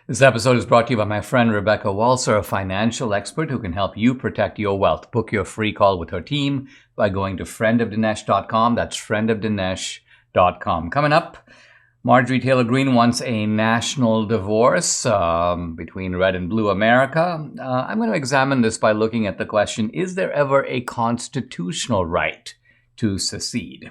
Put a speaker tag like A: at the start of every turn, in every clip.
A: This episode is brought to you by my friend Rebecca Walser, a financial expert who can help you protect your wealth. Book your free call with her team by going to friendofdinesh.com. That's friendofdinesh.com. Coming up, Marjorie Taylor Greene wants a national divorce between red and blue America. I'm going to examine this by looking at the question, is there ever a constitutional right to secede?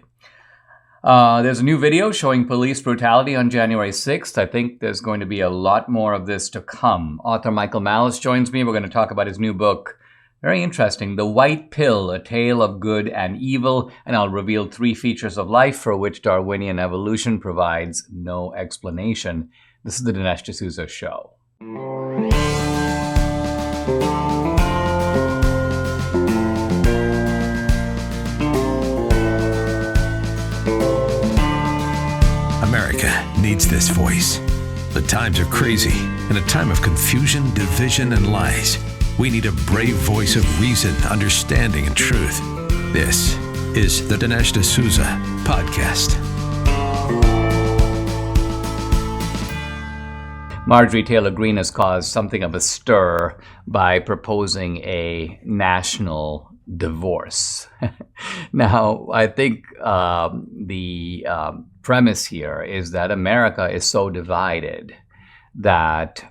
A: There's a new video showing police brutality on January 6th. I think there's going to be a lot more of this to come. Author Michael Malice joins me. We're going to talk about his new book. Very interesting. The White Pill, A Tale of Good and Evil. And I'll reveal 3 features of life for which Darwinian evolution provides no explanation. This is the Dinesh D'Souza Show.
B: America needs this voice. The times are crazy. In a time of confusion, division, and lies, we need a brave voice of reason, understanding, and truth. This is the Dinesh D'Souza Podcast.
A: Marjorie Taylor Greene has caused something of a stir by proposing a national divorce. Now, I think the premise here is that America is so divided that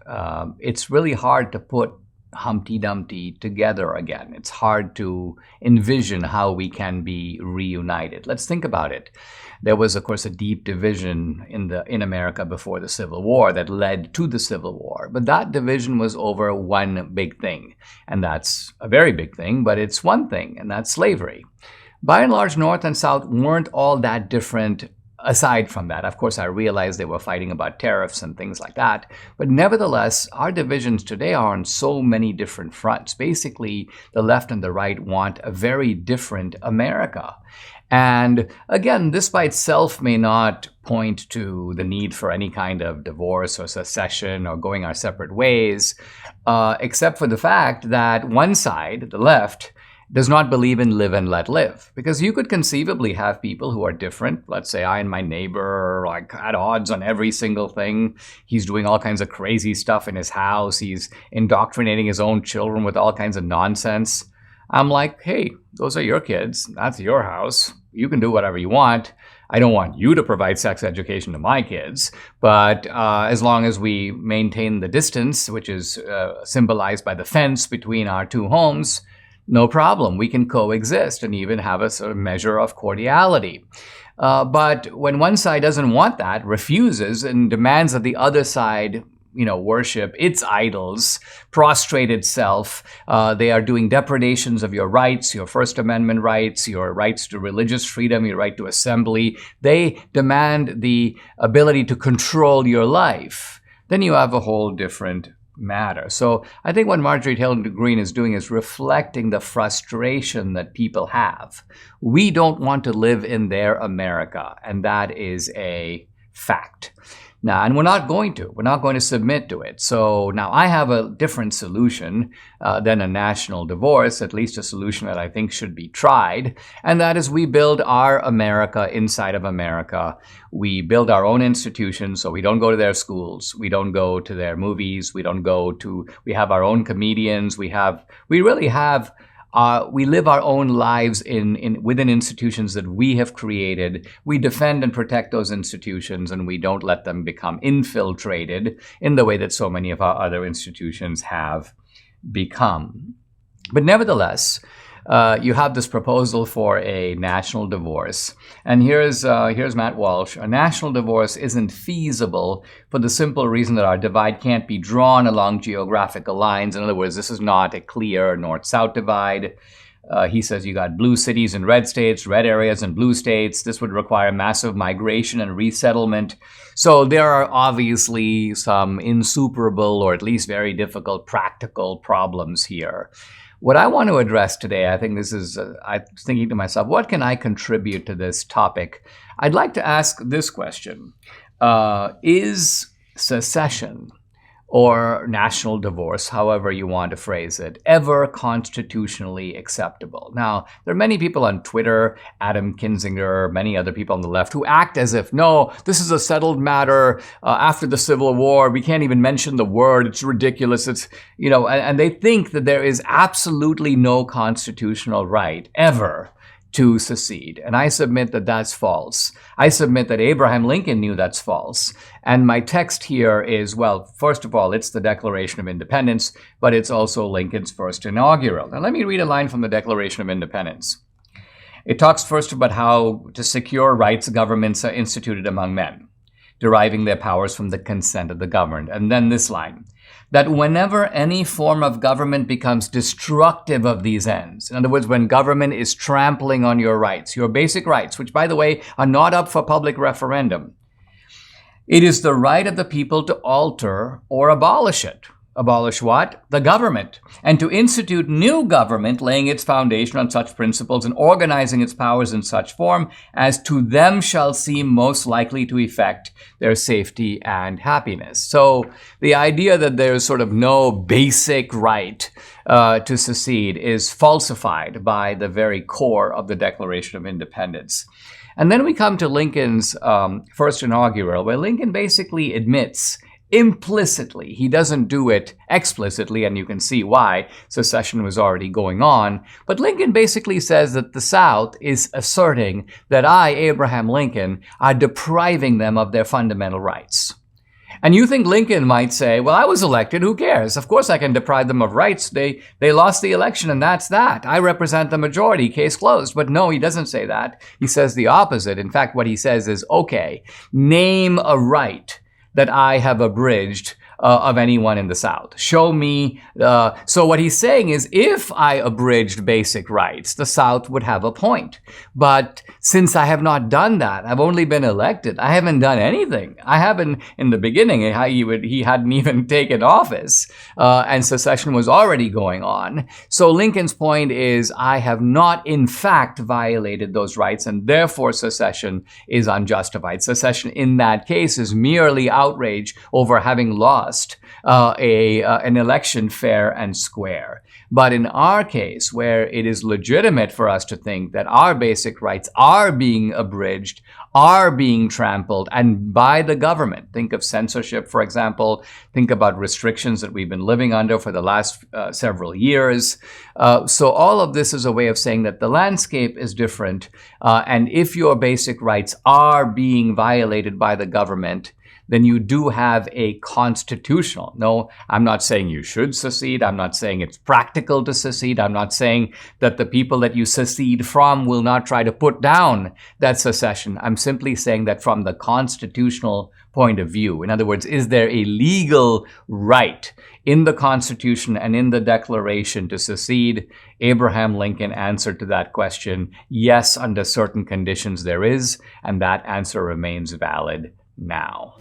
A: it's really hard to put Humpty Dumpty together again. It's hard to envision how we can be reunited. Let's think about it. There was, of course, a deep division in America before the Civil War that led to the Civil War. But that division was over one big thing. And that's a very big thing, but it's one thing, and that's slavery. By and large, North and South weren't all that different. Aside from that, of course, I realize they were fighting about tariffs and things like that. But nevertheless, our divisions today are on so many different fronts. Basically, the left and the right want a very different America. And again, this by itself may not point to the need for any kind of divorce or secession or going our separate ways, except for the fact that one side, the left, does not believe in live and let live. Because you could conceivably have people who are different. Let's say I and my neighbor are like at odds on every single thing. He's doing all kinds of crazy stuff in his house. He's indoctrinating his own children with all kinds of nonsense. I'm like, hey, those are your kids. That's your house. You can do whatever you want. I don't want you to provide sex education to my kids. But as long as we maintain the distance, which is symbolized by the fence between our two homes, no problem. We can coexist and even have a sort of measure of cordiality. But when one side doesn't want that, refuses, and demands that the other side, worship its idols, prostrate itself, they are doing depredations of your rights, your First Amendment rights, your rights to religious freedom, your right to assembly. They demand the ability to control your life. Then you have a whole different matter. So I think what Marjorie Taylor Greene is doing is reflecting the frustration that people have. We don't want to live in their America, and that is a fact. Now, and we're not going to submit to it. So now I have a different solution than a national divorce, at least a solution that I think should be tried. And that is we build our America inside of America. We build our own institutions, so we don't go to their schools. We don't go to their movies. We have our own comedians. We live our own lives within institutions that we have created. We defend and protect those institutions, and we don't let them become infiltrated in the way that so many of our other institutions have become. But nevertheless, you have this proposal for a national divorce. And here's Matt Walsh. A national divorce isn't feasible for the simple reason that our divide can't be drawn along geographical lines. In other words, this is not a clear north-south divide. He says you got blue cities and red states, red areas and blue states. This would require massive migration and resettlement. So there are obviously some insuperable or at least very difficult practical problems here. What I want to address today, I think this is, I was thinking to myself, what can I contribute to this topic? I'd like to ask this question. Is secession or national divorce, however you want to phrase it, ever constitutionally acceptable? Now, there are many people on Twitter, Adam Kinzinger, many other people on the left, who act as if, no, this is a settled matter after the Civil War. We can't even mention the word. It's ridiculous. It's, and they think that there is absolutely no constitutional right ever to secede. And I submit that that's false. I submit that Abraham Lincoln knew that's false. And my text here is, well, first of all, it's the Declaration of Independence, but it's also Lincoln's first inaugural. Now, let me read a line from the Declaration of Independence. It talks first about how to secure rights governments are instituted among men, deriving their powers from the consent of the governed. And then this line, that whenever any form of government becomes destructive of these ends, in other words, when government is trampling on your rights, your basic rights, which, by the way, are not up for public referendum, it is the right of the people to alter or abolish it. Abolish what? The government. And to institute new government, laying its foundation on such principles and organizing its powers in such form as to them shall seem most likely to effect their safety and happiness. So the idea that there's sort of no basic right to secede is falsified by the very core of the Declaration of Independence. And then we come to Lincoln's first inaugural, where Lincoln basically admits implicitly, he doesn't do it explicitly, and you can see why. Secession was already going on. But Lincoln basically says that the South is asserting that I, Abraham Lincoln, are depriving them of their fundamental rights. And you think Lincoln might say, well, I was elected, who cares? Of course I can deprive them of rights. They lost the election and that's that. I represent the majority, case closed. But no, he doesn't say that. He says the opposite. In fact, what he says is, okay, name a right that I have abridged of anyone in the South. Show me. So what he's saying is, if I abridged basic rights, the South would have a point. But since I have not done that, I've only been elected. I haven't done anything. I haven't, in the beginning, he hadn't even taken office, and secession was already going on. So Lincoln's point is, I have not in fact violated those rights, and therefore secession is unjustified. Secession in that case is merely outrage over having lost an election fair and square. But in our case, where it is legitimate for us to think that our basic rights are being abridged, are being trampled, and by the government, think of censorship, for example, think about restrictions that we've been living under for the last several years. So all of this is a way of saying that the landscape is different, and if your basic rights are being violated by the government, then you do have a constitutional. No, I'm not saying you should secede. I'm not saying it's practical to secede. I'm not saying that the people that you secede from will not try to put down that secession. I'm simply saying that from the constitutional point of view. In other words, is there a legal right in the Constitution and in the Declaration to secede? Abraham Lincoln answered to that question, yes, under certain conditions there is, and that answer remains valid now.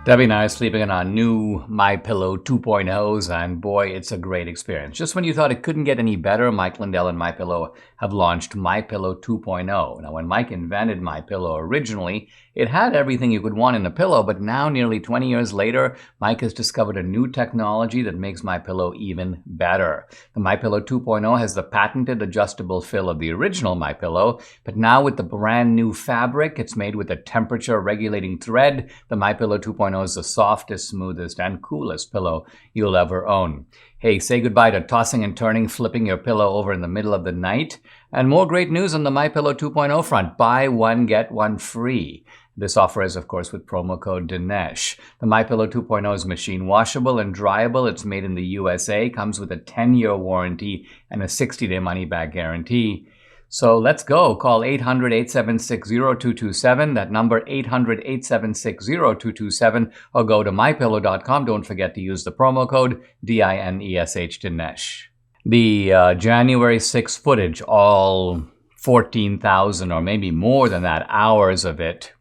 A: Debbie and I are sleeping in our new MyPillow 2.0s, and boy, it's a great experience. Just when you thought it couldn't get any better, Mike Lindell and MyPillow have launched MyPillow 2.0. Now, when Mike invented MyPillow originally, it had everything you could want in a pillow, but now, nearly 20 years later, Mike has discovered a new technology that makes MyPillow even better. The MyPillow 2.0 has the patented adjustable fill of the original MyPillow, but now with the brand new fabric, it's made with a temperature-regulating thread. The MyPillow 2.0 is the softest, smoothest, and coolest pillow you'll ever own. Hey, say goodbye to tossing and turning, flipping your pillow over in the middle of the night. And more great news on the MyPillow 2.0 front. Buy one, get one free. This offer is, of course, with promo code Dinesh. The MyPillow 2.0 is machine washable and dryable. It's made in the USA, comes with a 10-year warranty and a 60-day money-back guarantee. So let's go. Call 800-876-0227. That number, 800-876-0227, or go to mypillow.com. Don't forget to use the promo code DINESH Dinesh. The January 6th footage, all 14,000 or maybe more than that hours of it,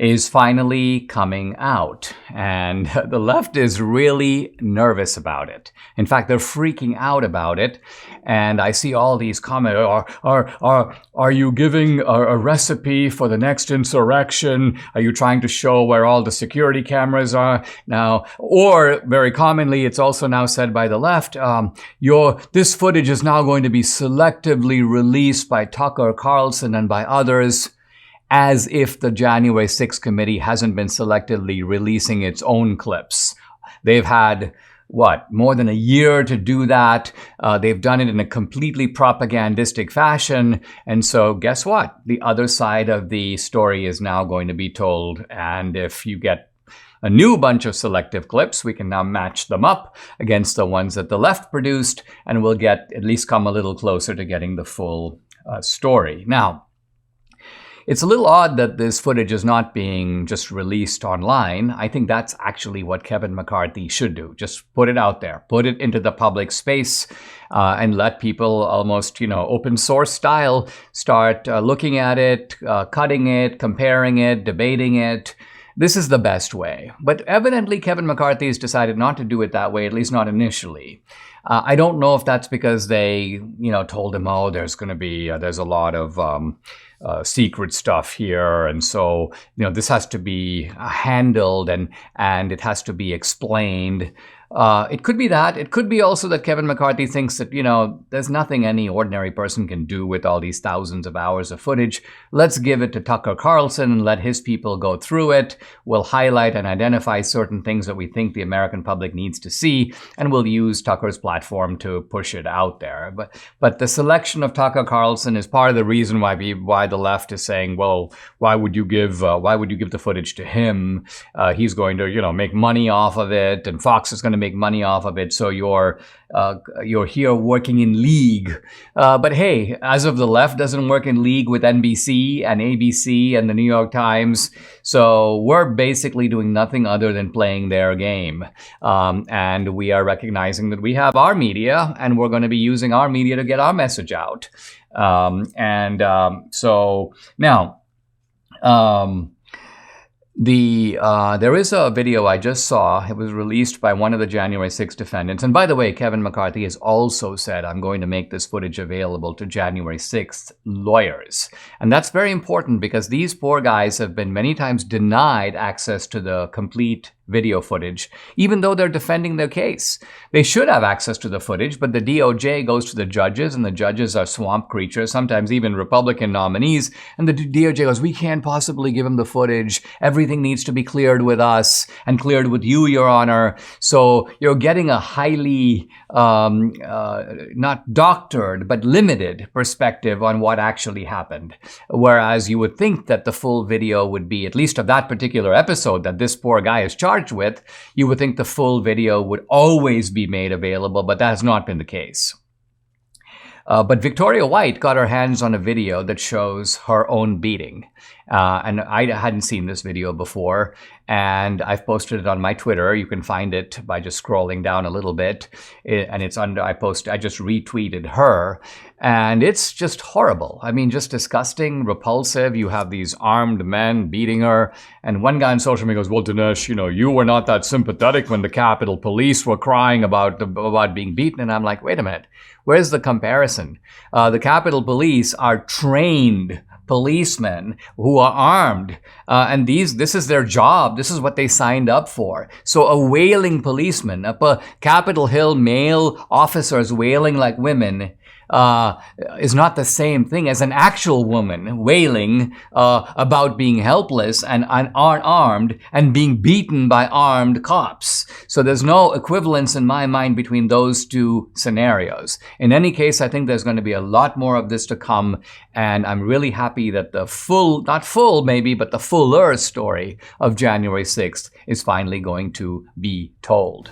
A: is finally coming out. And the left is really nervous about it. In fact, they're freaking out about it. And I see all these comments, are you giving a recipe for the next insurrection? Are you trying to show where all the security cameras are now? Or very commonly, it's also now said by the left, this footage is now going to be selectively released by Tucker Carlson and by others, as if the January 6th committee hasn't been selectively releasing its own clips. They've had, more than a year to do that. They've done it in a completely propagandistic fashion. And so guess what? The other side of the story is now going to be told. And if you get a new bunch of selective clips, we can now match them up against the ones that the left produced, and we'll at least come a little closer to getting the full story. Now, it's a little odd that this footage is not being just released online. I think that's actually what Kevin McCarthy should do. Just put it out there, put it into the public space, and let people almost, open source style start looking at it, cutting it, comparing it, debating it. This is the best way. But evidently, Kevin McCarthy has decided not to do it that way, at least not initially. I don't know if that's because they, told him, there's going to be, there's a lot of secret stuff here. And so, this has to be handled and it has to be explained. It could be that. It could be also that Kevin McCarthy thinks that, there's nothing any ordinary person can do with all these thousands of hours of footage. Let's give it to Tucker Carlson and let his people go through it. We'll highlight and identify certain things that we think the American public needs to see, and we'll use Tucker's platform to push it out there. But the selection of Tucker Carlson is part of the reason why the left is saying, well, why would you give the footage to him? He's going to, make money off of it, and Fox is going to make money off of it, so you're here working in league. But hey, as of the left doesn't work in league with NBC and ABC and the New York Times, so we're basically doing nothing other than playing their game. And we are recognizing that we have our media, and we're going to be using our media to get our message out. So now, there is a video I just saw. It was released by one of the January 6th defendants. And by the way, Kevin McCarthy has also said, I'm going to make this footage available to January 6th lawyers. And that's very important because these poor guys have been many times denied access to the complete video footage, even though they're defending their case. They should have access to the footage, but the DOJ goes to the judges, and the judges are swamp creatures, sometimes even Republican nominees, and the DOJ goes, we can't possibly give them the footage. Everything needs to be cleared with us and cleared with you, Your Honor. So you're getting a highly, not doctored, but limited perspective on what actually happened. Whereas you would think that the full video would be, at least of that particular episode that this poor guy is charged with, you would think the full video would always be made available, but that has not been the case. But Victoria White got her hands on a video that shows her own beating. And I hadn't seen this video before, and I've posted it on my Twitter. You can find it by just scrolling down a little bit. And it's under, I just retweeted her, and it's just horrible. I mean, just disgusting, repulsive. You have these armed men beating her. And one guy on social media goes, well, Dinesh, you were not that sympathetic when the Capitol Police were crying about being beaten. And I'm like, wait a minute, where's the comparison? The Capitol Police are trained policemen who are armed, and this is their job. This is what they signed up for. So a wailing policeman, Capitol Hill male officers wailing like women, is not the same thing as an actual woman wailing about being helpless and unarmed and being beaten by armed cops. So there's no equivalence in my mind between those two scenarios. In any case, I think there's going to be a lot more of this to come, and I'm really happy that the not full maybe, but the fuller story of January 6th is finally going to be told.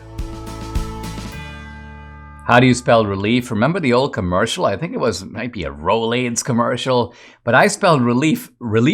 A: How do you spell relief? Remember the old commercial? I think might be a Rolaids commercial, but I spelled relief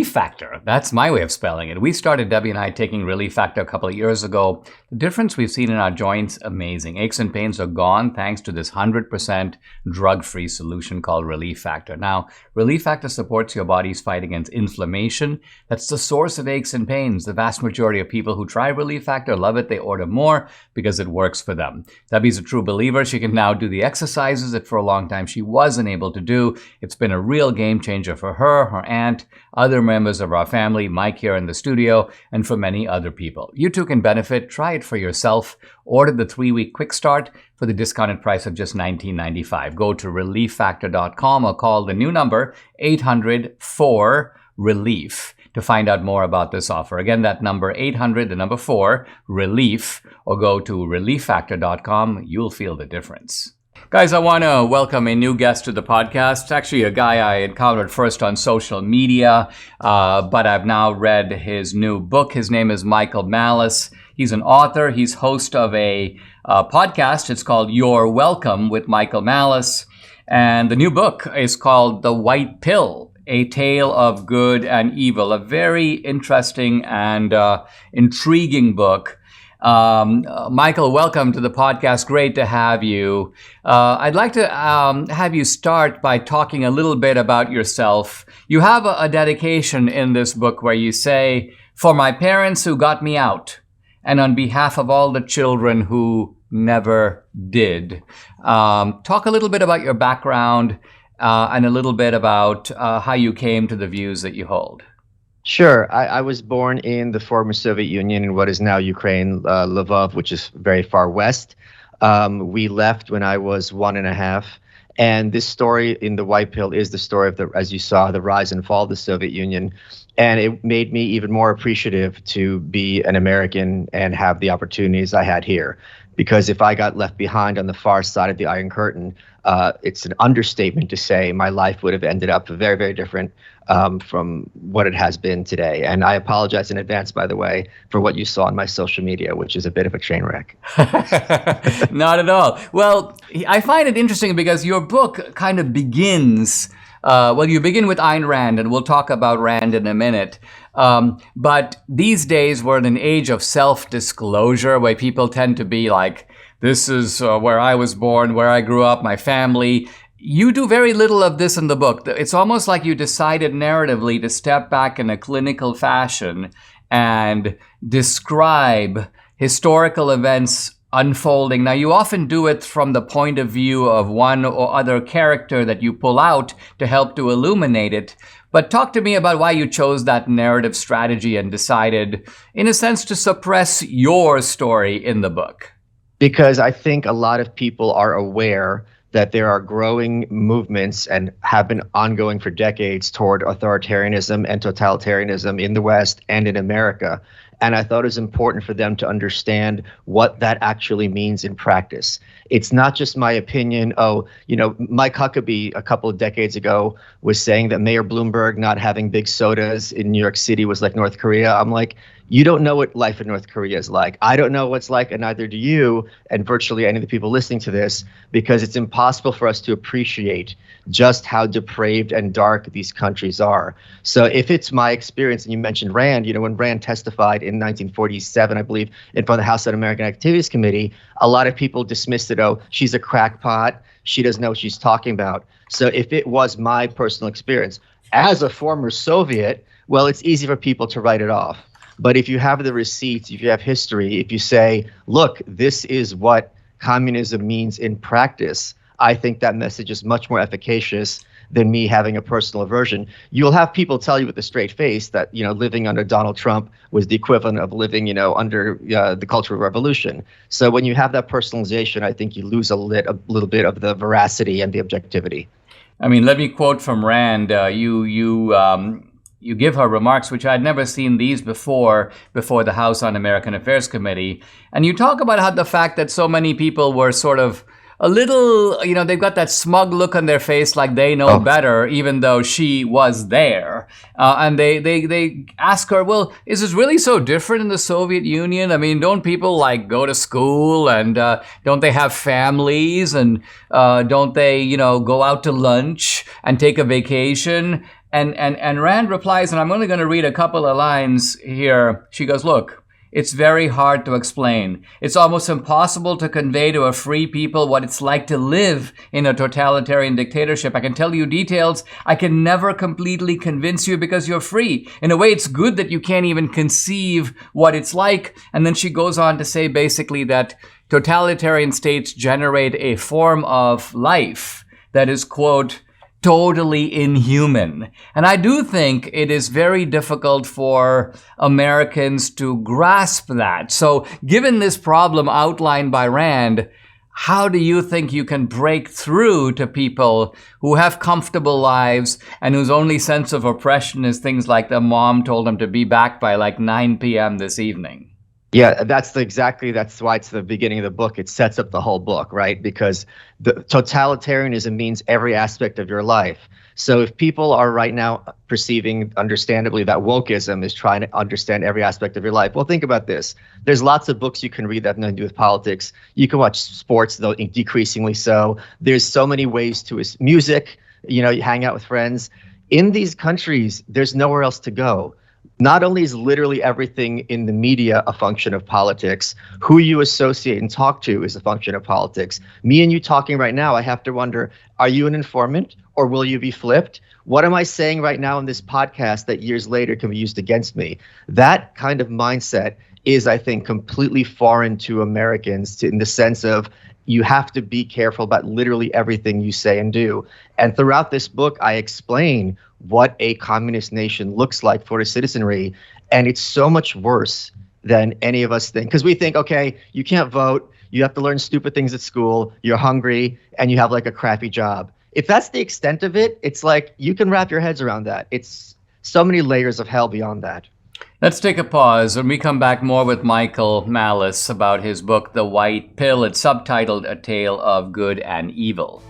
A: factor. That's my way of spelling it. We started, Debbie and I, taking relief factor a couple of years ago. The difference we've seen in our joints, amazing. Aches and pains are gone thanks to this 100% drug-free solution called relief factor. Now, relief factor supports your body's fight against inflammation. That's the source of aches and pains. The vast majority of people who try relief factor love it. They order more because it works for them. Debbie's a true believer. She can now do the exercises that for a long time she wasn't able to do. It's been a real game changer for her, her aunt, other members of our family, Mike here in the studio, and for many other people. You too can benefit. Try it for yourself. Order the 3-week quick start for the discounted price of just $19.95. Go to relieffactor.com or call the new number 800-4-RELIEF to find out more about this offer. Again, that number 800, the number 4, relief, or go to relieffactor.com. You'll feel the difference. Guys, I want to welcome a new guest to the podcast. It's actually a guy I encountered first on social media, but I've now read his new book. His name is Michael Malice. He's an author. He's host of a podcast. It's called You're Welcome with Michael Malice. And the new book is called The White Pill, A Tale of Good and Evil, a very interesting and intriguing book. Michael, welcome to the podcast. Great to have you. I'd like to have you start by talking a little bit about yourself. You have a dedication in this book where you say, "For my parents who got me out, and on behalf of all the children who never did." Talk a little bit about your background and a little bit about how you came to the views that you hold.
C: Sure. I was born in the former Soviet Union in what is now Ukraine, Lvov, which is very far west. We left when I was 1.5. And this story in The White Pill is the story of, as you saw, the rise and fall of the Soviet Union. And it made me even more appreciative to be an American and have the opportunities I had here. Because if I got left behind on the far side of the Iron Curtain, it's an understatement to say my life would have ended up very, very different from what it has been today. And I apologize in advance, by the way, for what you saw on my social media, which is a bit of a train wreck.
A: Not at all. Well, I find it interesting because your book kind of begins, you begin with Ayn Rand, and we'll talk about Rand in a minute. But these days we're in an age of self-disclosure where people tend to be like, this is where I was born, where I grew up, my family. You do very little of this in the book. It's almost like you decided narratively to step back in a clinical fashion and describe historical events unfolding. Now, you often do it from the point of view of one or other character that you pull out to help to illuminate it. But talk to me about why you chose that narrative strategy and decided, in a sense, to suppress your story in the book.
C: Because I think a lot of people are aware that there are growing movements and have been ongoing for decades toward authoritarianism and totalitarianism in the West and in America. And I thought it was important for them to understand what that actually means in practice. It's not just my opinion. Mike Huckabee a couple of decades ago was saying that Mayor Bloomberg not having big sodas in New York City was like North Korea. I'm like, you don't know what life in North Korea is like. I don't know what's like, and neither do you, and virtually any of the people listening to this, because it's impossible for us to appreciate just how depraved and dark these countries are. So if it's my experience, and you mentioned Rand, when Rand testified in 1947, I believe, in front of the House Un-American Activities Committee, a lot of people dismissed it. Oh, she's a crackpot. She doesn't know what she's talking about. So if it was my personal experience as a former Soviet, well, it's easy for people to write it off. But if you have the receipts, if you have history, if you say, look, this is what communism means in practice, I think that message is much more efficacious than me having a personal aversion. You'll have people tell you with a straight face that, living under Donald Trump was the equivalent of living, under the Cultural Revolution. So when you have that personalization, I think you lose a little bit of the veracity and the objectivity.
A: I mean, let me quote from Rand. You give her remarks, which I'd never seen these before the House Un-American Affairs Committee. And you talk about how the fact that so many people were sort of a little, they've got that smug look on their face like they know better, even though she was there. And they ask her, well, is this really so different in the Soviet Union? I mean, don't people like go to school and don't they have families and don't they, go out to lunch and take a vacation? And Rand replies, and I'm only going to read a couple of lines here. She goes, look, it's very hard to explain. It's almost impossible to convey to a free people what it's like to live in a totalitarian dictatorship. I can tell you details. I can never completely convince you because you're free. In a way, it's good that you can't even conceive what it's like. And then she goes on to say basically that totalitarian states generate a form of life that is, quote, totally inhuman. And I do think it is very difficult for Americans to grasp that. So given this problem outlined by Rand, how do you think you can break through to people who have comfortable lives and whose only sense of oppression is things like the mom told them to be back by like 9 p.m. this evening?
C: Yeah, that's why it's the beginning of the book. It sets up the whole book, right? Because the totalitarianism means every aspect of your life. So if people are right now perceiving, understandably, that wokeism is trying to understand every aspect of your life, well, think about this. There's lots of books you can read that have nothing to do with politics. You can watch sports, though decreasingly so. There's so many ways to music, you hang out with friends. In these countries, there's nowhere else to go. Not only is literally everything in the media a function of politics, who you associate and talk to is a function of politics. Me and you talking right now, I have to wonder, are you an informant or will you be flipped? What am I saying right now in this podcast that years later can be used against me? That kind of mindset is, I think, completely foreign to Americans in the sense of you have to be careful about literally everything you say and do. And throughout this book, I explain what a communist nation looks like for the citizenry. And it's so much worse than any of us think. Because we think, okay, you can't vote, you have to learn stupid things at school, you're hungry, and you have like a crappy job. If that's the extent of it, it's like you can wrap your heads around that. It's so many layers of hell beyond that.
A: Let's take a pause. When we come back, more with Michael Malice about his book, The White Pill. It's subtitled A Tale of Good and Evil.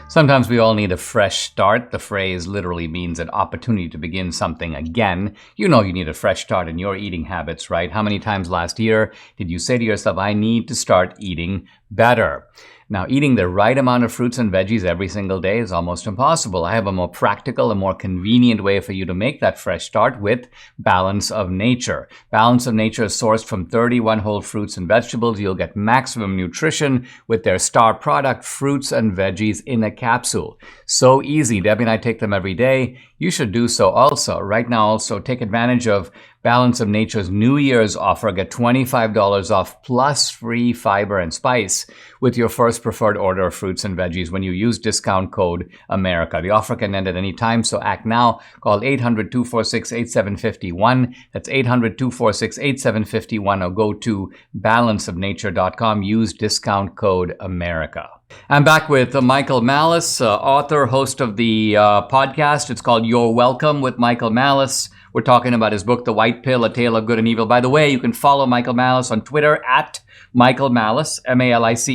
A: Sometimes we all need a fresh start. The phrase literally means an opportunity to begin something again. You know you need a fresh start in your eating habits, right? How many times last year did you say to yourself, I need to start eating better? Now, eating the right amount of fruits and veggies every single day is almost impossible. I have a more practical and more convenient way for you to make that fresh start with Balance of Nature. Balance of Nature is sourced from 31 whole fruits and vegetables. You'll get maximum nutrition with their star product, fruits and veggies in a capsule. So easy. Debbie and I take them every day. You should do so also. Right now, also take advantage of Balance of Nature's New Year's offer. Get $25 off plus free fiber and spice with your first preferred order of fruits and veggies when you use discount code America. The offer can end at any time, so act now. Call 800-246-8751. That's 800-246-8751 or go to balanceofnature.com. Use discount code America. I'm back with Michael Malice, author, host of the podcast. It's called You're Welcome with Michael Malice. We're talking about his book, The White Pill, A Tale of Good and Evil. By the way, you can follow Michael Malice on Twitter at Michael Malice, Malice,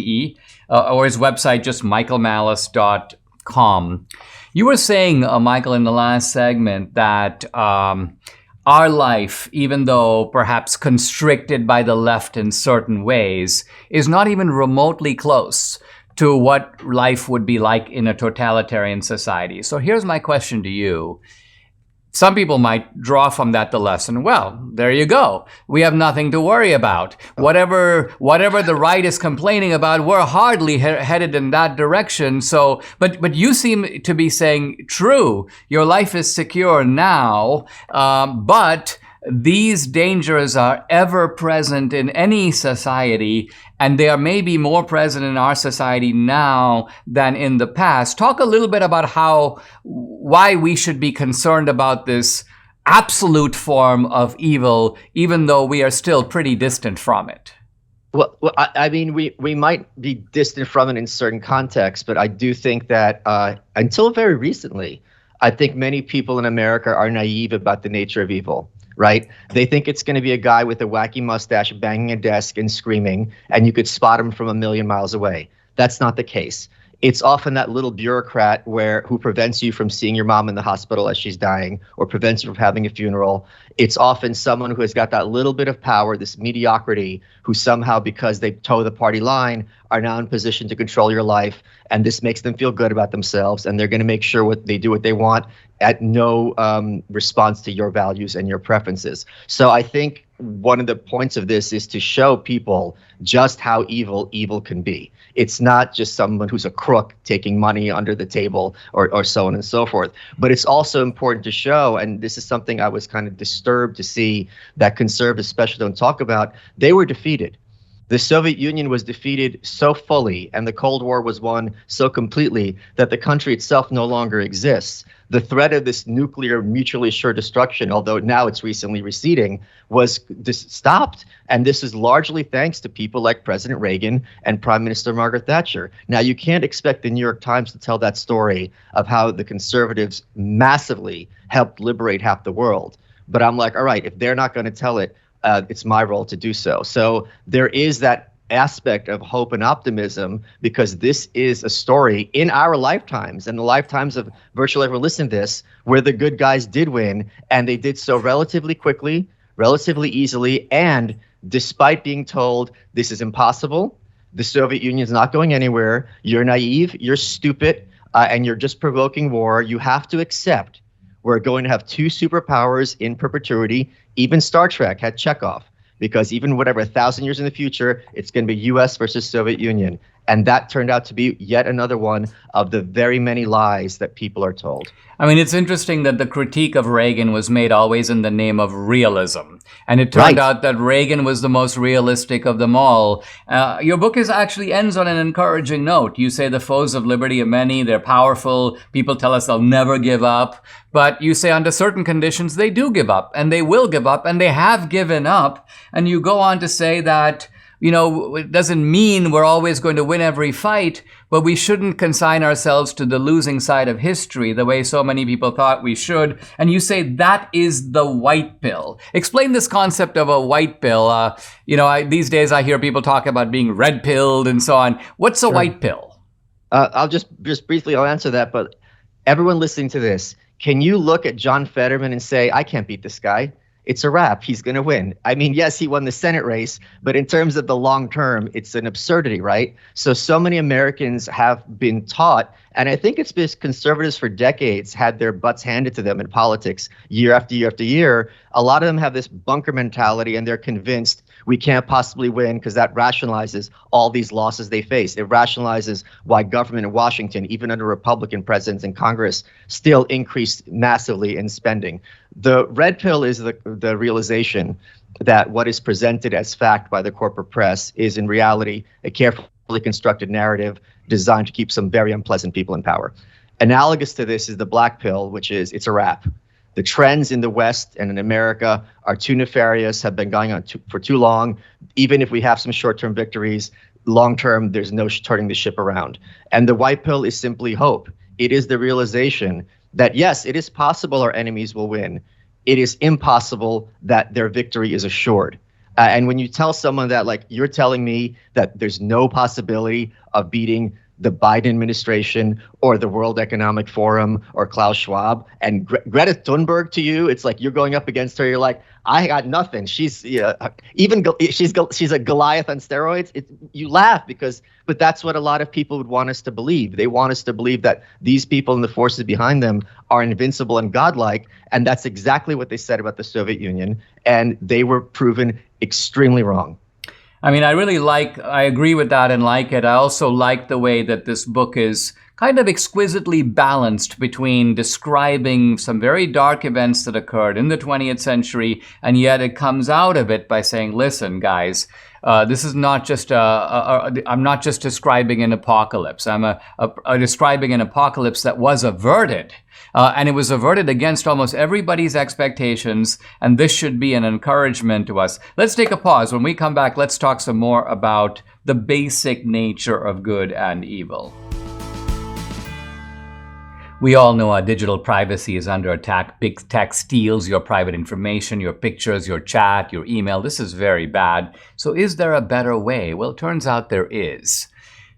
A: or his website, just michaelmalice.com. You were saying, Michael, in the last segment that our life, even though perhaps constricted by the left in certain ways, is not even remotely close to what life would be like in a totalitarian society. So here's my question to you. Some people might draw from that the lesson, well, there you go. We have nothing to worry about. Whatever the right is complaining about, we're hardly headed in that direction. So, but you seem to be saying, true, your life is secure now, but these dangers are ever present in any society, and they are maybe more present in our society now than in the past. Talk a little bit about why we should be concerned about this absolute form of evil, even though we are still pretty distant from it.
C: Well, I mean, we might be distant from it in certain contexts, but I do think that until very recently, I think many people in America are naive about the nature of evil. right? They think it's going to be a guy with a wacky mustache banging a desk and screaming, and you could spot him from a million miles away. That's not the case. It's often that little bureaucrat who prevents you from seeing your mom in the hospital as she's dying, or prevents you from having a funeral. It's often someone who has got that little bit of power, this mediocrity, who somehow, because they toe the party line, are now in position to control your life. And this makes them feel good about themselves. And they're going to make sure they do what they want at no response to your values and your preferences. So I think one of the points of this is to show people just how evil can be. It's not just someone who's a crook taking money under the table or so on and so forth. But it's also important to show, and this is something I was kind of disturbed to see that conservatives especially don't talk about, they were defeated. The Soviet Union was defeated so fully, and the Cold War was won so completely that the country itself no longer exists. The threat of this nuclear mutually assured destruction, although now it's recently receding, was stopped. And this is largely thanks to people like President Reagan and Prime Minister Margaret Thatcher. Now, you can't expect the New York Times to tell that story of how the conservatives massively helped liberate half the world. But I'm like, all right, if they're not going to tell it, it's my role to do so. So there is that aspect of hope and optimism, because this is a story in our lifetimes and the lifetimes of virtually everyone listening to this, where the good guys did win, and they did so relatively quickly, relatively easily, and despite being told this is impossible, the Soviet Union is not going anywhere, you're naive, you're stupid, and you're just provoking war, you have to accept we're going to have two superpowers in perpetuity. Even Star Trek had Chekhov, because even whatever 1,000 years in the future, it's going to be U.S. versus Soviet Union. And that turned out to be yet another one of the very many lies that people are told.
A: I mean, it's interesting that the critique of Reagan was made always in the name of realism. And it turned out that Reagan was the most realistic of them all. Your book actually ends on an encouraging note. You say the foes of liberty are many, they're powerful, people tell us they'll never give up. But you say under certain conditions, they do give up, and they will give up, and they have given up. And you go on to say that, you know, it doesn't mean we're always going to win every fight, but we shouldn't consign ourselves to the losing side of history the way so many people thought we should. And you say that is the white pill. Explain this concept of a white pill. These days I hear people talk about being red-pilled and so on. What's a white pill?
C: I'll just briefly, I'll answer that. But everyone listening to this, can you look at John Fetterman and say, I can't beat this guy? It's a wrap. He's going to win. I mean, yes, he won the Senate race, but in terms of the long term, it's an absurdity, right? So many Americans have been taught, and I think it's because conservatives for decades had their butts handed to them in politics year after year after year. A lot of them have this bunker mentality, and they're convinced we can't possibly win because that rationalizes all these losses they face. It rationalizes why government in Washington, even under Republican presidents in Congress, still increased massively in spending. The red pill is the realization that what is presented as fact by the corporate press is in reality a carefully constructed narrative designed to keep some very unpleasant people in power. Analogous to this is the black pill, which is it's a wrap. The trends in the West and in America are too nefarious, have been going on for too long. Even if we have some short-term victories, long-term, there's no turning the ship around. And the white pill is simply hope. It is the realization that, yes, it is possible our enemies will win. It is impossible that their victory is assured. And when you tell someone that, like, you're telling me that there's no possibility of beating the Biden administration or the World Economic Forum or Klaus Schwab, and Greta Thunberg to you, it's like you're going up against her. You're like, I got nothing. She's she's a Goliath on steroids. You laugh but that's what a lot of people would want us to believe. They want us to believe that these people and the forces behind them are invincible and godlike, and that's exactly what they said about the Soviet Union, and they were proven extremely wrong.
A: I mean, I agree with that and like it. I also like the way that this book is kind of exquisitely balanced between describing some very dark events that occurred in the 20th century, and yet it comes out of it by saying, listen, guys, this is not just I'm not just describing an apocalypse. I'm describing an apocalypse that was averted. And it was averted against almost everybody's expectations, and this should be an encouragement to us. Let's take a pause. When we come back, let's talk some more about the basic nature of good and evil. We all know our digital privacy is under attack. Big tech steals your private information, your pictures, your chat, your email. This is very bad. So is there a better way? Well, it turns out there is.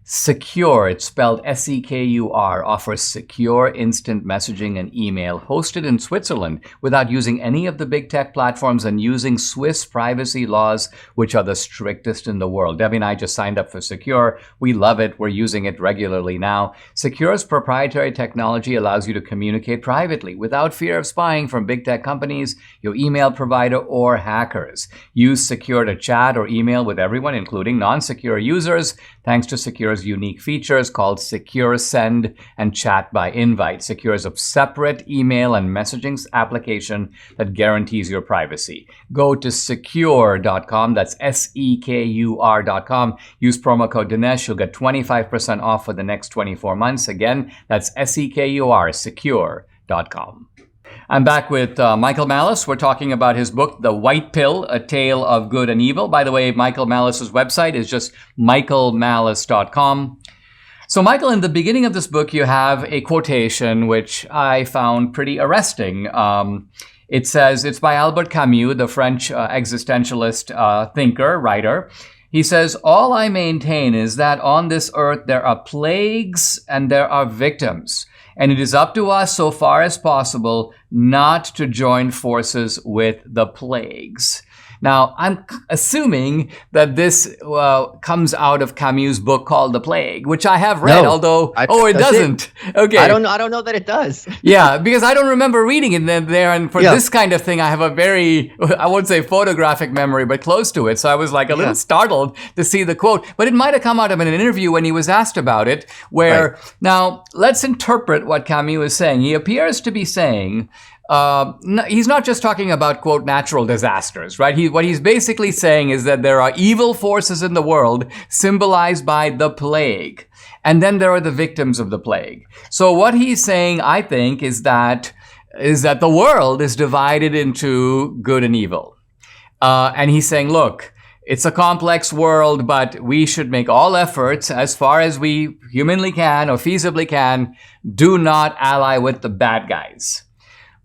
A: Sekur, it's spelled S-E-K-U-R, offers secure instant messaging and email hosted in Switzerland without using any of the big tech platforms and using Swiss privacy laws, which are the strictest in the world. Debbie and I just signed up for Sekur. We love it. We're using it regularly now. Sekur's proprietary technology allows you to communicate privately without fear of spying from big tech companies, your email provider, or hackers. Use Sekur to chat or email with everyone, including non-secure users, thanks to Sekur's unique features called Secure Send and Chat by Invite. Secure is a separate email and messaging application that guarantees your privacy. Go to secure.com, that's Sekur.com. Use promo code Dinesh, you'll get 25% off for the next 24 months. Again, that's Sekur, secure.com. I'm back with Michael Malice. We're talking about his book, The White Pill, A Tale of Good and Evil. By the way, Michael Malice's website is just michaelmalice.com. So, Michael, in the beginning of this book, you have a quotation which I found pretty arresting. It says, it's by Albert Camus, the French existentialist thinker, writer. He says, all I maintain is that on this earth there are plagues and there are victims. And it is up to us, so far as possible, not to join forces with the plagues. Now, I'm assuming that this comes out of Camus' book called The Plague, which I have read, although it doesn't. Okay,
C: I don't know that it does.
A: Yeah, because I don't remember reading it there. And for this kind of thing, I have a very, I won't say photographic memory, but close to it. So I was like a little startled to see the quote. But it might have come out of an interview when he was asked about it. Where now let's interpret what Camus is saying. He appears to be saying. He's not just talking about, quote, natural disasters, right? What he's basically saying is that there are evil forces in the world symbolized by the plague. And then there are the victims of the plague. So what he's saying, I think, is that the world is divided into good and evil. And he's saying, look, it's a complex world, but we should make all efforts as far as we humanly can or feasibly can, do not ally with the bad guys.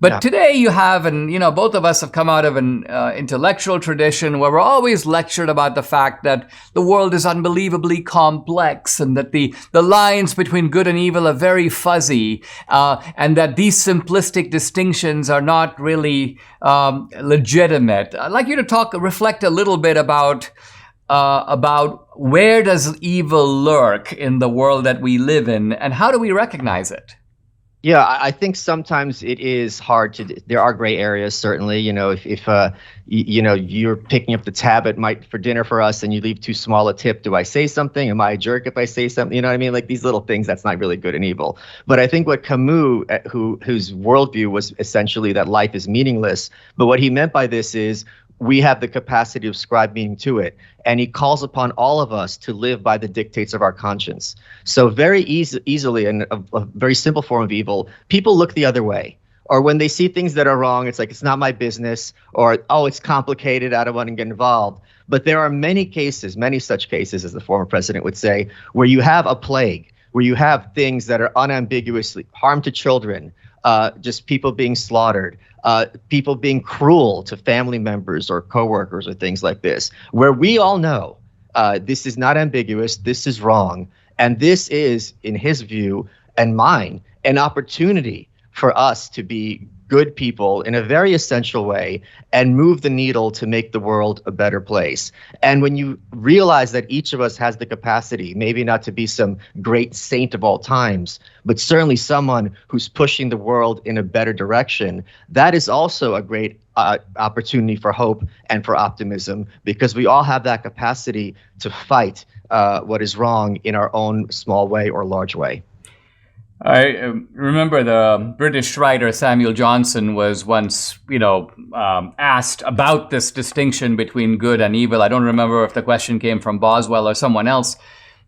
A: But today you have, and both of us have come out of an intellectual tradition where we're always lectured about the fact that the world is unbelievably complex and that the lines between good and evil are very fuzzy, and that these simplistic distinctions are not really legitimate. I'd like you to reflect a little bit about where does evil lurk in the world that we live in, and how do we recognize it?
C: Yeah, I think sometimes it is hard to. There are gray areas, certainly. If you're picking up the tab for dinner for us, and you leave too small a tip, do I say something? Am I a jerk if I say something? You know what I mean? Like these little things. That's not really good and evil. But I think what Camus, whose worldview was essentially that life is meaningless, but what he meant by this is we have the capacity to ascribe meaning to it. And he calls upon all of us to live by the dictates of our conscience. So very easily, in a very simple form of evil, people look the other way. Or when they see things that are wrong, it's like, it's not my business, or, oh, it's complicated, I don't want to get involved. But there are many such cases, as the former president would say, where you have a plague, where you have things that are unambiguously harm to children, just people being slaughtered, people being cruel to family members or coworkers or things like this, where we all know this is not ambiguous, this is wrong. And this is, in his view and mine, an opportunity for us to be good people in a very essential way and move the needle to make the world a better place. And when you realize that each of us has the capacity, maybe not to be some great saint of all times, but certainly someone who's pushing the world in a better direction, that is also a great opportunity for hope and for optimism, because we all have that capacity to fight what is wrong in our own small way or large way.
A: I remember the British writer Samuel Johnson was once, asked about this distinction between good and evil. I don't remember if the question came from Boswell or someone else,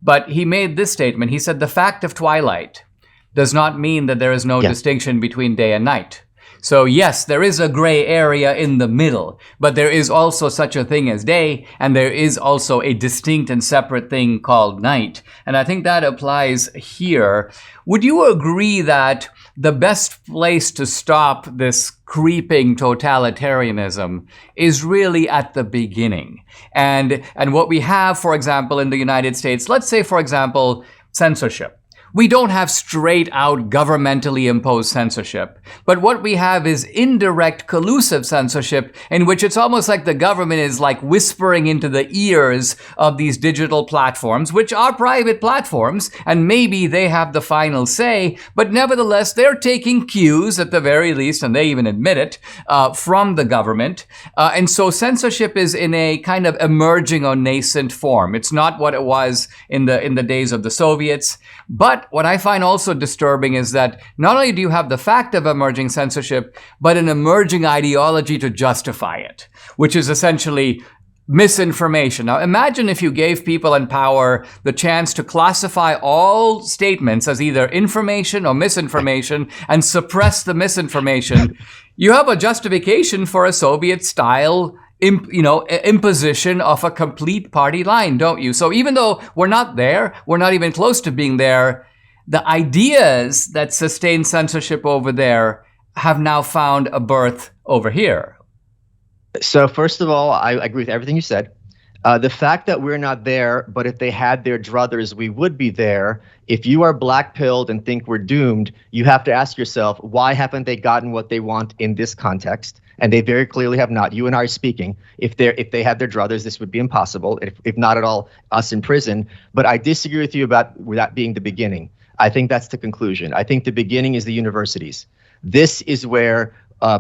A: but he made this statement. He said, the fact of twilight does not mean that there is no distinction between day and night. So yes, there is a gray area in the middle, but there is also such a thing as day, and there is also a distinct and separate thing called night. And I think that applies here. Would you agree that the best place to stop this creeping totalitarianism is really at the beginning? And what we have, for example, in the United States, let's say, for example, censorship. We don't have straight out governmentally imposed censorship, but what we have is indirect collusive censorship in which it's almost like the government is like whispering into the ears of these digital platforms, which are private platforms, and maybe they have the final say, but nevertheless, they're taking cues at the very least, and they even admit it, from the government. And so censorship is in a kind of emerging or nascent form. It's not what it was in the days of the Soviets. But what I find also disturbing is that not only do you have the fact of emerging censorship, but an emerging ideology to justify it, which is essentially misinformation. Now, imagine if you gave people in power the chance to classify all statements as either information or misinformation and suppress the misinformation. You have a justification for a Soviet-style imposition of a complete party line, don't you? So even though we're not there, we're not even close to being there, the ideas that sustain censorship over there have now found a birth over here.
C: So first of all, I agree with everything you said. The fact that we're not there, but if they had their druthers, we would be there. If you are black-pilled and think we're doomed, you have to ask yourself, why haven't they gotten what they want in this context? And they very clearly have not. You and I are speaking. If they had their druthers, this would be impossible, if not at all us in prison. But I disagree with you about that being the beginning. I think that's the conclusion. I think the beginning is the universities. This is where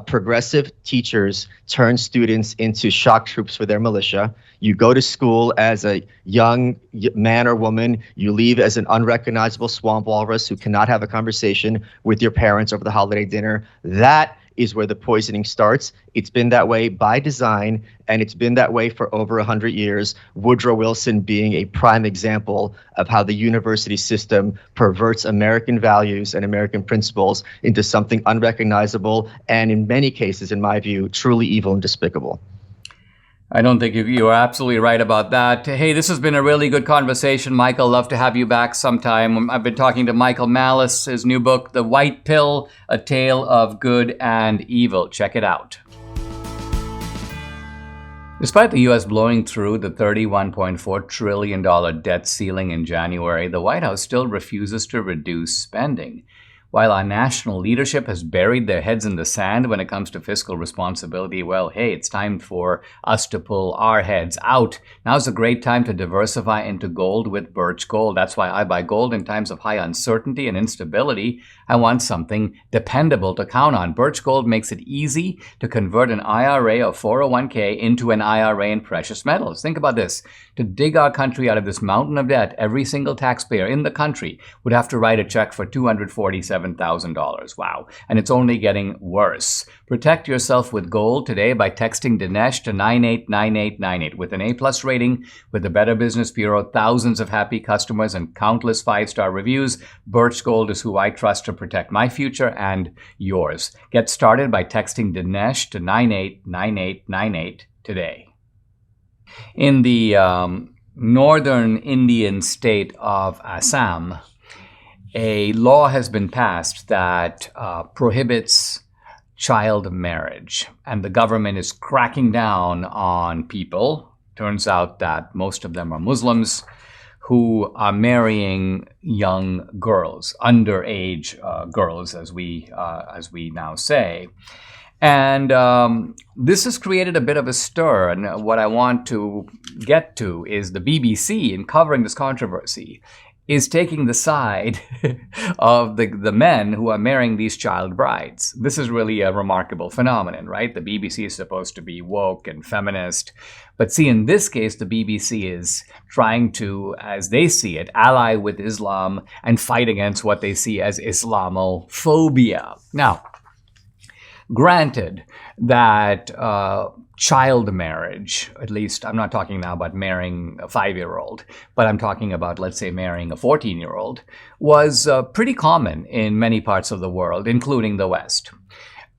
C: progressive teachers turn students into shock troops for their militia. You go to school as a young man or woman. You leave as an unrecognizable swamp walrus who cannot have a conversation with your parents over the holiday dinner. That is where the poisoning starts. It's been that way by design, and it's been that way for over 100 years, Woodrow Wilson being a prime example of how the university system perverts American values and American principles into something unrecognizable and, in many cases, in my view, truly evil and despicable.
A: I don't think you are absolutely right about that. Hey, this has been a really good conversation, Michael. Love to have you back sometime. I've been talking to Michael Malice, his new book, The White Pill, A Tale of Good and Evil. Check it out. Despite the U.S. blowing through the $31.4 trillion debt ceiling in January, the White House still refuses to reduce spending. While our national leadership has buried their heads in the sand when it comes to fiscal responsibility, well, hey, it's time for us to pull our heads out. Now's a great time to diversify into gold with Birch Gold. That's why I buy gold in times of high uncertainty and instability. I want something dependable to count on. Birch Gold makes it easy to convert an IRA or 401k into an IRA in precious metals. Think about this. To dig our country out of this mountain of debt, every single taxpayer in the country would have to write a check for $247,000. Wow. And it's only getting worse. Protect yourself with gold today by texting Dinesh to 989898. With an A+ rating, with the Better Business Bureau, thousands of happy customers, and countless 5-star reviews, Birch Gold is who I trust to protect my future and yours. Get started by texting Dinesh to 989898 today. In the northern Indian state of Assam, a law has been passed that prohibits child marriage, and the government is cracking down on people. Turns out that most of them are Muslims who are marrying young girls, underage girls, as we now say. And this has created a bit of a stir. And what I want to get to is the BBC, in covering this controversy, is taking the side of the men who are marrying these child brides. This is really a remarkable phenomenon, right? The BBC is supposed to be woke and feminist. But see, in this case, the BBC is trying to, as they see it, ally with Islam and fight against what they see as Islamophobia. Now, granted that child marriage, at least I'm not talking now about marrying a 5-year-old, but I'm talking about, let's say, marrying a 14-year-old, was pretty common in many parts of the world, including the West.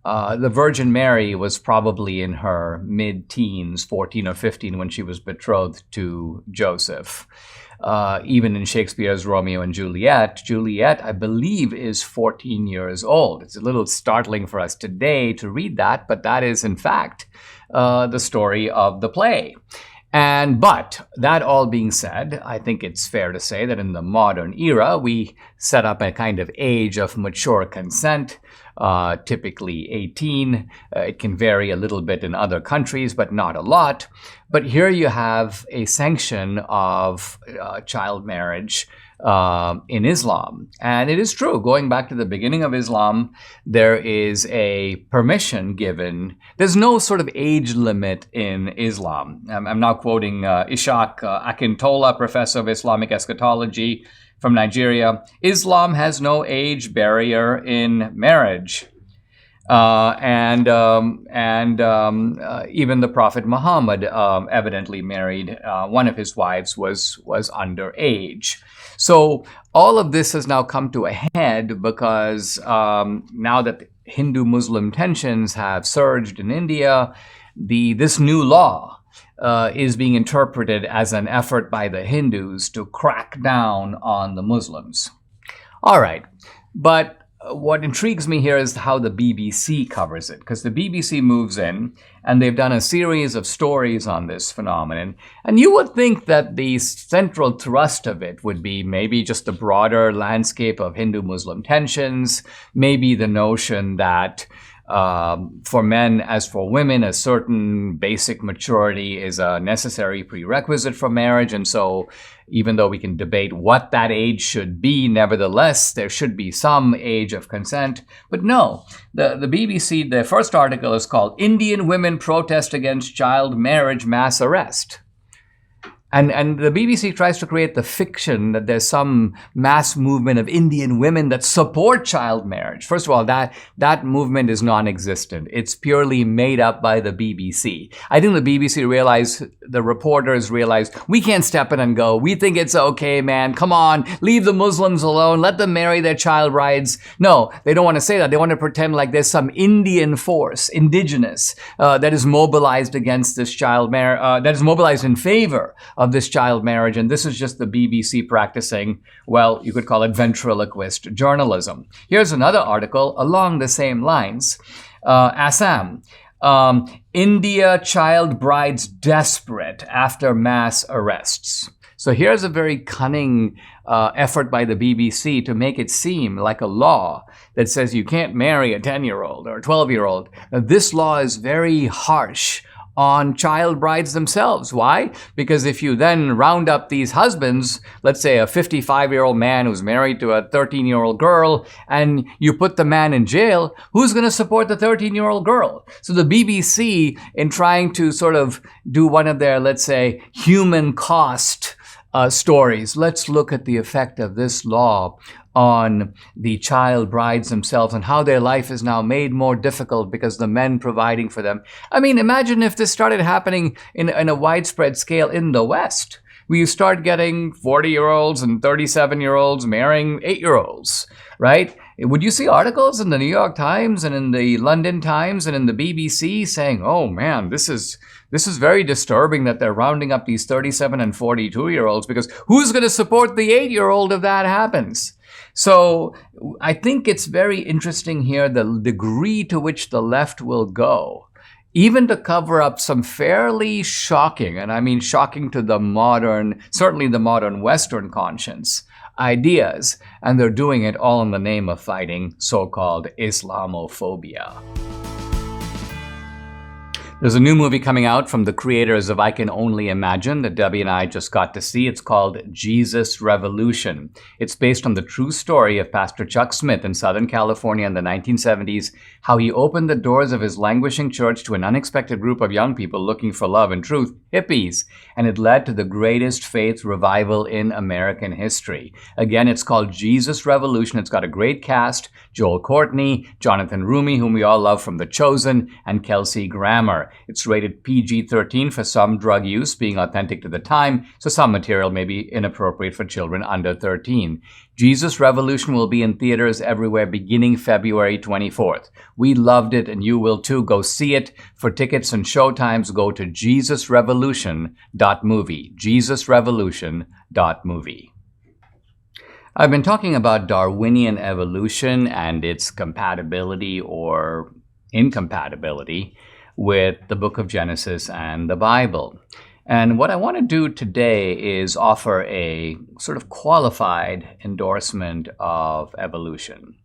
A: The Virgin Mary was probably in her mid-teens, 14 or 15, when she was betrothed to Joseph. Even in Shakespeare's Romeo and Juliet, Juliet, I believe, is 14 years old. It's a little startling for us today to read that, but that is, in fact, the story of the play. But that all being said, I think it's fair to say that in the modern era, we set up a kind of age of mature consent, typically 18. It can vary a little bit in other countries, but not a lot. But here you have a sanction of child marriage in Islam. And it is true, going back to the beginning of Islam, there is a permission given. There's no sort of age limit in Islam. I'm now quoting Ishaq Akintola, professor of Islamic eschatology from Nigeria. Islam has no age barrier in marriage. Even the Prophet Muhammad evidently married. One of his wives was underage. So all of this has now come to a head because now that Hindu-Muslim tensions have surged in India, this new law is being interpreted as an effort by the Hindus to crack down on the Muslims. All right, but what intrigues me here is how the BBC covers it, because the BBC moves in and they've done a series of stories on this phenomenon. And you would think that the central thrust of it would be maybe just the broader landscape of Hindu-Muslim tensions, maybe the notion that for men as for women, a certain basic maturity is a necessary prerequisite for marriage. And so even though we can debate what that age should be, nevertheless, there should be some age of consent. But no, the BBC, their first article is called "Indian Women Protest Against Child Marriage Mass Arrest." And the BBC tries to create the fiction that there's some mass movement of Indian women that support child marriage. First of all, that movement is non-existent. It's purely made up by the BBC. I think the BBC realized, the reporters realized, we can't step in and go, we think it's okay, man, come on, leave the Muslims alone, let them marry their child brides. No, they don't want to say that. They want to pretend like there's some Indian force, indigenous, that is mobilized against this child marriage, that is mobilized in favor of this child marriage, and this is just the BBC practicing, well, you could call it ventriloquist journalism. Here's another article along the same lines. Assam. India child brides desperate after mass arrests. So here's a very cunning effort by the BBC to make it seem like a law that says you can't marry a 10-year-old or a 12-year-old. This law is very harsh on child brides themselves. Why? Because if you then round up these husbands, let's say a 55-year-old man who's married to a 13-year-old girl, and you put the man in jail, who's going to support the 13-year-old girl? So the BBC, in trying to sort of do one of their, let's say, human cost stories, let's look at the effect of this law on the child brides themselves and how their life is now made more difficult because the men providing for them. I mean, imagine if this started happening in a widespread scale in the West, where you start getting 40-year-olds and 37-year-olds marrying 8-year-olds, right? Would you see articles in the New York Times and in the London Times and in the BBC saying, oh man, this is very disturbing that they're rounding up these 37 and 42-year-olds, because who's going to support the 8-year-old if that happens? So I think it's very interesting here the degree to which the left will go, even to cover up some fairly shocking, and I mean shocking to the modern, certainly the modern Western conscience, ideas. And they're doing it all in the name of fighting so-called Islamophobia. There's a new movie coming out from the creators of I Can Only Imagine that Debbie and I just got to see. It's called Jesus Revolution. It's based on the true story of Pastor Chuck Smith in Southern California in the 1970s, how he opened the doors of his languishing church to an unexpected group of young people looking for love and truth, hippies, and it led to the greatest faith revival in American history. Again, it's called Jesus Revolution. It's got a great cast: Joel Courtney, Jonathan Rumi, whom we all love from The Chosen, and Kelsey Grammer. It's rated PG-13 for some drug use, being authentic to the time, so some material may be inappropriate for children under 13. Jesus Revolution will be in theaters everywhere beginning February 24th. We loved it, and you will too. Go see it. For tickets and showtimes, go to jesusrevolution.movie. jesusrevolution.movie. I've been talking about Darwinian evolution and its compatibility or incompatibility with the book of Genesis and the Bible. And what I want to do today is offer a sort of qualified endorsement of evolution.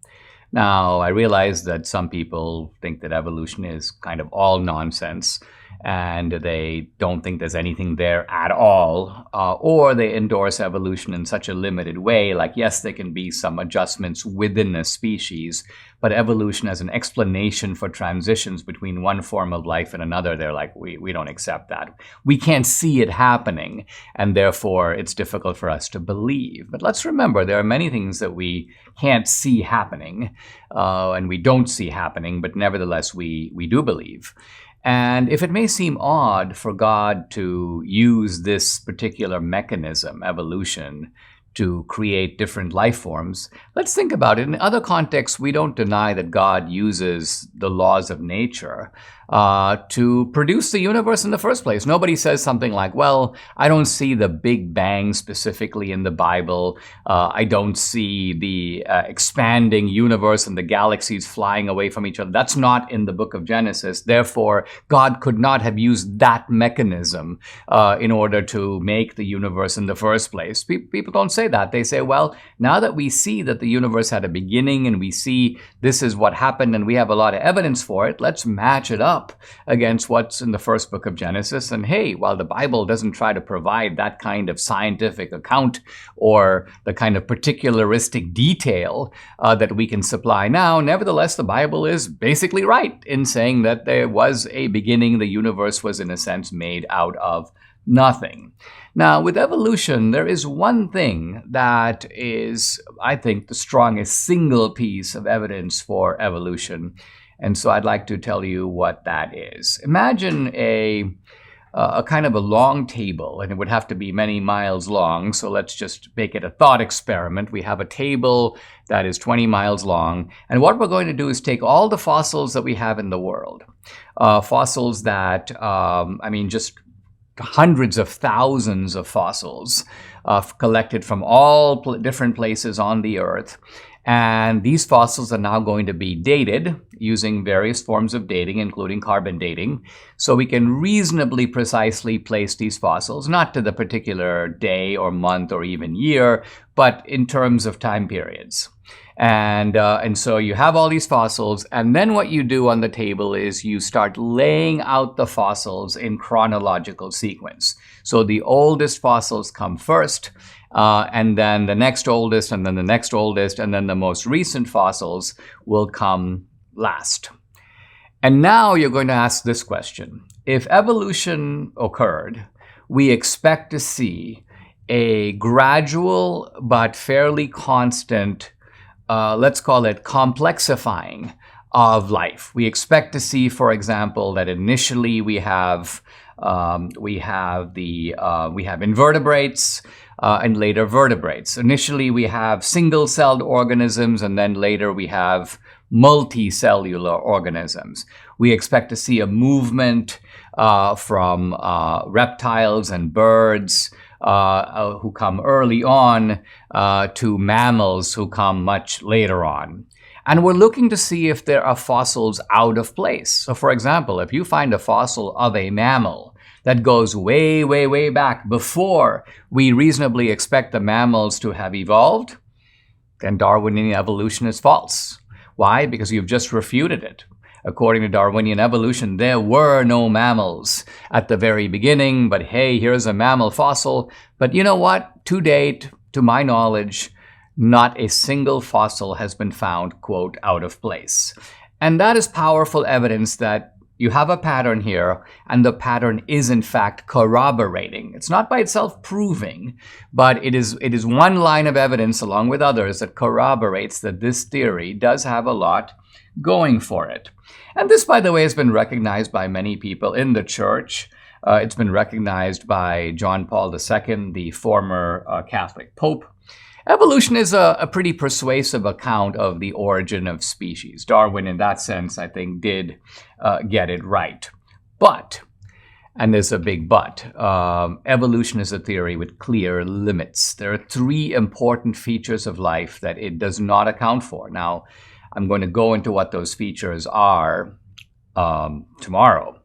A: Now, I realize that some people think that evolution is kind of all nonsense, and they don't think there's anything there at all, or they endorse evolution in such a limited way, like, yes, there can be some adjustments within a species, but evolution as an explanation for transitions between one form of life and another, they're like, we don't accept that. We can't see it happening, and therefore it's difficult for us to believe. But let's remember, there are many things that we can't see happening, and we don't see happening, but nevertheless we do believe. And if it may seem odd for God to use this particular mechanism, evolution, to create different life forms, let's think about it. In other contexts, we don't deny that God uses the laws of nature to produce the universe in the first place. Nobody says something like, well, I don't see the Big Bang specifically in the Bible. I don't see the expanding universe and the galaxies flying away from each other. That's not in the book of Genesis. Therefore, God could not have used that mechanism in order to make the universe in the first place. People don't say that. They say, well, now that we see that the universe had a beginning and we see this is what happened and we have a lot of evidence for it, let's match it up against what's in the first book of Genesis. And hey, while the Bible doesn't try to provide that kind of scientific account or the kind of particularistic detail that we can supply now, nevertheless, the Bible is basically right in saying that there was a beginning. The universe was, in a sense, made out of nothing. Now, with evolution, there is one thing that is, I think, the strongest single piece of evidence for evolution. And so I'd like to tell you what that is. Imagine a kind of a long table, and it would have to be many miles long. So let's just make it a thought experiment. We have a table that is 20 miles long. And what we're going to do is take all the fossils that we have in the world, fossils that, just hundreds of thousands of fossils collected from all different places on the earth. And these fossils are now going to be dated using various forms of dating, including carbon dating. So we can reasonably precisely place these fossils, not to the particular day or month or even year, but in terms of time periods. And so you have all these fossils, and then what you do on the table is you start laying out the fossils in chronological sequence. So the oldest fossils come first, and then the next oldest, and then the next oldest, and then the most recent fossils will come last. And now you're going to ask this question. If evolution occurred, we expect to see a gradual but fairly constant, let's call it complexifying of life. We expect to see, for example, that initially we have invertebrates and later vertebrates. Initially, we have single-celled organisms, and then later we have multicellular organisms. We expect to see a movement from reptiles and birds who come early on to mammals who come much later on. And we're looking to see if there are fossils out of place. So, for example, if you find a fossil of a mammal that goes way, way, way back before we reasonably expect the mammals to have evolved, then Darwinian evolution is false. Why? Because you've just refuted it. According to Darwinian evolution, there were no mammals at the very beginning, but hey, here's a mammal fossil. But you know what? To date, to my knowledge, not a single fossil has been found, quote, out of place. And that is powerful evidence that you have a pattern here, and the pattern is in fact corroborating. It's not by itself proving, but it is one line of evidence along with others that corroborates that this theory does have a lot going for it. And this, by the way, has been recognized by many people in the church. It's been recognized by John Paul II, the former Catholic Pope. Evolution is a pretty persuasive account of the origin of species. Darwin, in that sense, I think, did get it right. But, and there's a big but, evolution is a theory with clear limits. There are three important features of life that it does not account for. Now, I'm going to go into what those features are tomorrow.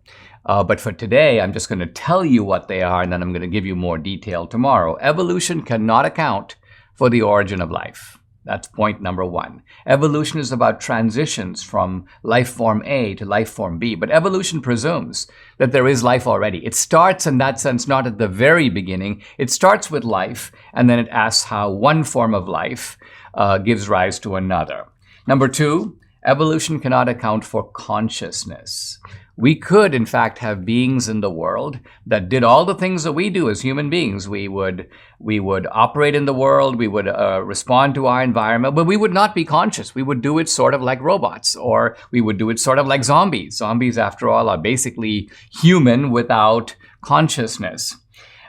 A: But for today, I'm just going to tell you what they are, and then I'm going to give you more detail tomorrow. Evolution cannot account for the origin of life. That's point number one. Evolution is about transitions from life form A to life form B, but evolution presumes that there is life already. It starts in that sense not at the very beginning. It starts with life, and then it asks how one form of life gives rise to another. Number two, evolution cannot account for consciousness. We could, in fact, have beings in the world that did all the things that we do as human beings. We would operate in the world, we would respond to our environment, but we would not be conscious. We would do it sort of like robots, or we would do it sort of like zombies. Zombies, after all, are basically human without consciousness.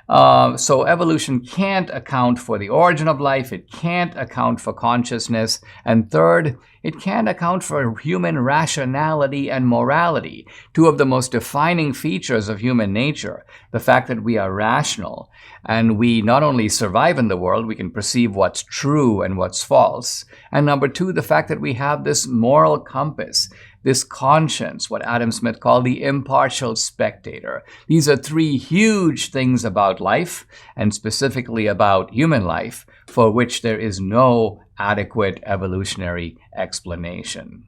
A: So evolution can't account for the origin of life. It can't account for consciousness. And third, it can't account for human rationality and morality, two of the most defining features of human nature. The fact that we are rational and we not only survive in the world, we can perceive what's true and what's false. And number two, the fact that we have this moral compass, this conscience, what Adam Smith called the impartial spectator. These are three huge things about life, and specifically about human life, for which there is no adequate evolutionary explanation.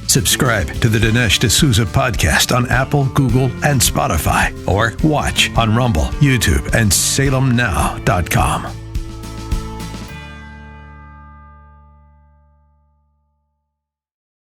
B: Subscribe to the Dinesh D'Souza podcast on Apple, Google, and Spotify, or watch on Rumble, YouTube, and SalemNow.com.